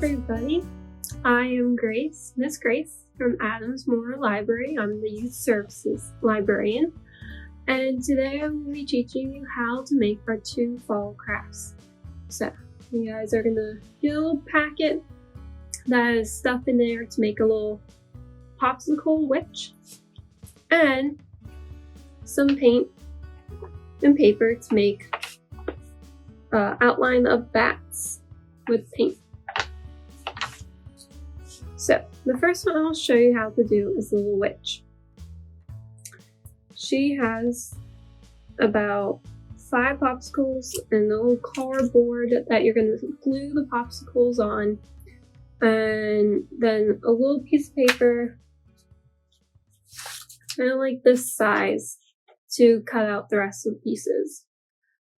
everybody. I am Grace, Miss Grace from Adams Moore Library. I'm the Youth Services Librarian, and today I'm going to be teaching you how to make our 2 fall crafts. So, you guys are going to get a little packet that has stuff in there to make a little popsicle witch, and some paint and paper to make outline of bats with paint. So the first one I'll show you how to do is the little witch. She has about 5 popsicles and a little cardboard that you're going to glue the popsicles on, and then a little piece of paper kind of like this size to cut out the rest of the pieces.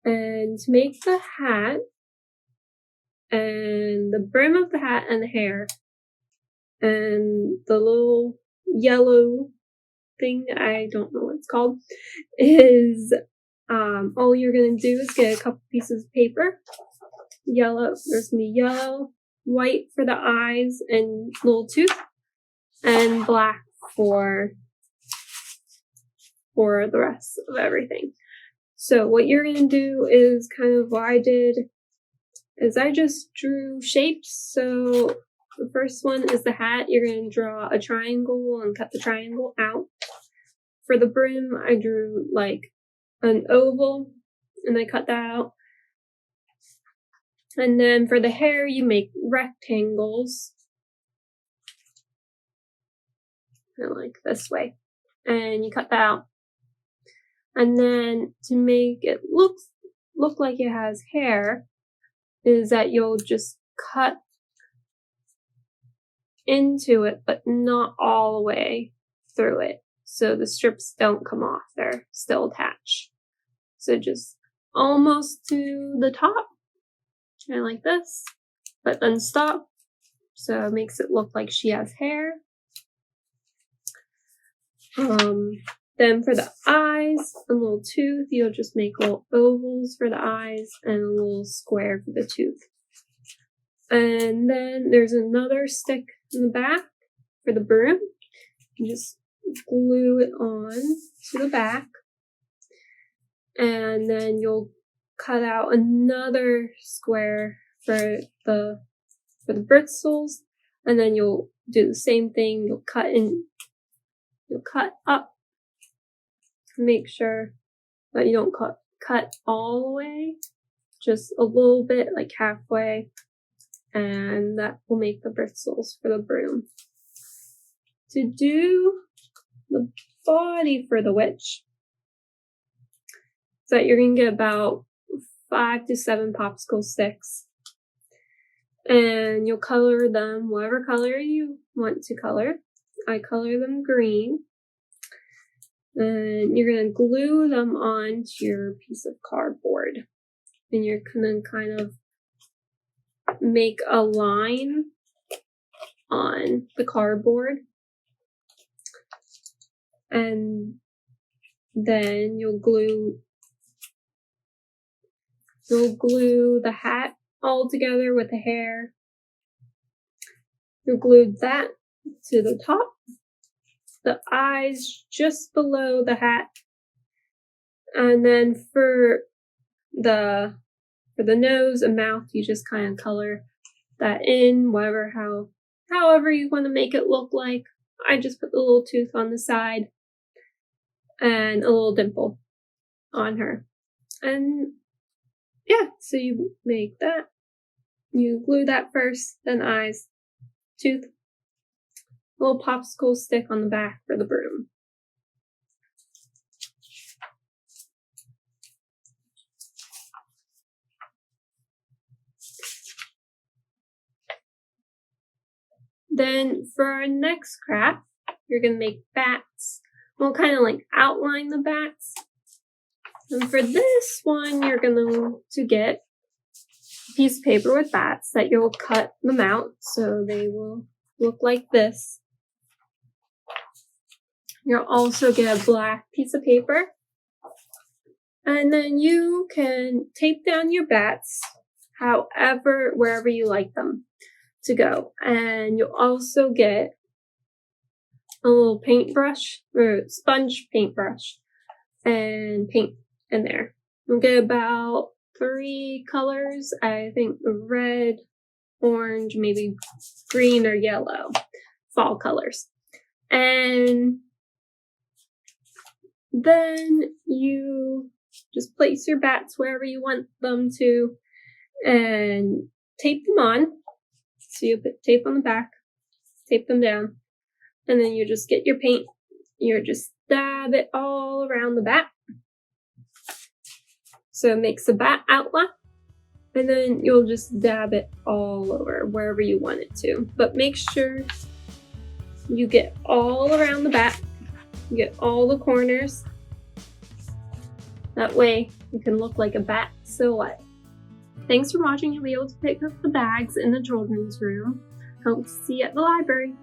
And to make the hat and the brim of the hat and the hair and the little yellow thing, I don't know what it's called, is all you're going to do is get a couple pieces of paper. Yellow, there's going to be yellow, white for the eyes and little tooth, and black for the rest of everything. So what you're going to do is kind of what I did is I just drew shapes. So the first one is the hat. You're going to draw a triangle and cut the triangle out. For the brim, I drew like an oval and I cut that out. And then for the hair, you make rectangles, kind of like this way, and you cut that out. And then to make it look like it has hair, is that you'll just cut into it, but not all the way through it. So the strips don't come off, they're still attached. So just almost to the top, kind of like this, but then stop. So it makes it look like she has hair. Then for the eyes, a little tooth, you'll just make little ovals for the eyes and a little square for the tooth. And then there's another stick in the back for the broom. You just glue it on to the back. And then you'll cut out another square for the bristles. And then you'll do the same thing. You'll cut up. Make sure that you don't cut all the way, just a little bit, like halfway, and that will make the bristles for the broom. To do the body for the witch, so you're going to get about 5 to 7 popsicle sticks, and you'll color them whatever color you want to color. I color them green. And you're going to glue them onto your piece of cardboard. And you're going to kind of make a line on the cardboard. And then you'll glue the hat all together with the hair. You'll glue that to the top. The eyes just below the hat, and then for the nose and mouth, you just kind of color that in, however you want to make it look like. I just put the little tooth on the side and a little dimple on her, and yeah, so you make that. You glue that first, then eyes, tooth, little popsicle stick on the back for the broom. Then for our next craft, you're going to make bats. We'll kind of like outline the bats. And for this one, you're going to get a piece of paper with bats that you'll cut them out so they will look like this. You'll also get a black piece of paper, and then you can tape down your bats wherever you like them. to go. And you'll also get a little paintbrush or sponge paintbrush and paint in there. You'll get about 3 colors, I think red, orange, maybe green or yellow, fall colors. And then you just place your bats wherever you want them to and tape them on. So you put tape on the back, tape them down, and then you just get your paint, you just dab it all around the bat. So it makes a bat outline, and then you'll just dab it all over wherever you want it to. But make sure you get all around the bat, you get all the corners. That way it can look like a bat silhouette. Thanks for watching. You'll be able to pick up the bags in the children's room. Hope to see you at the library.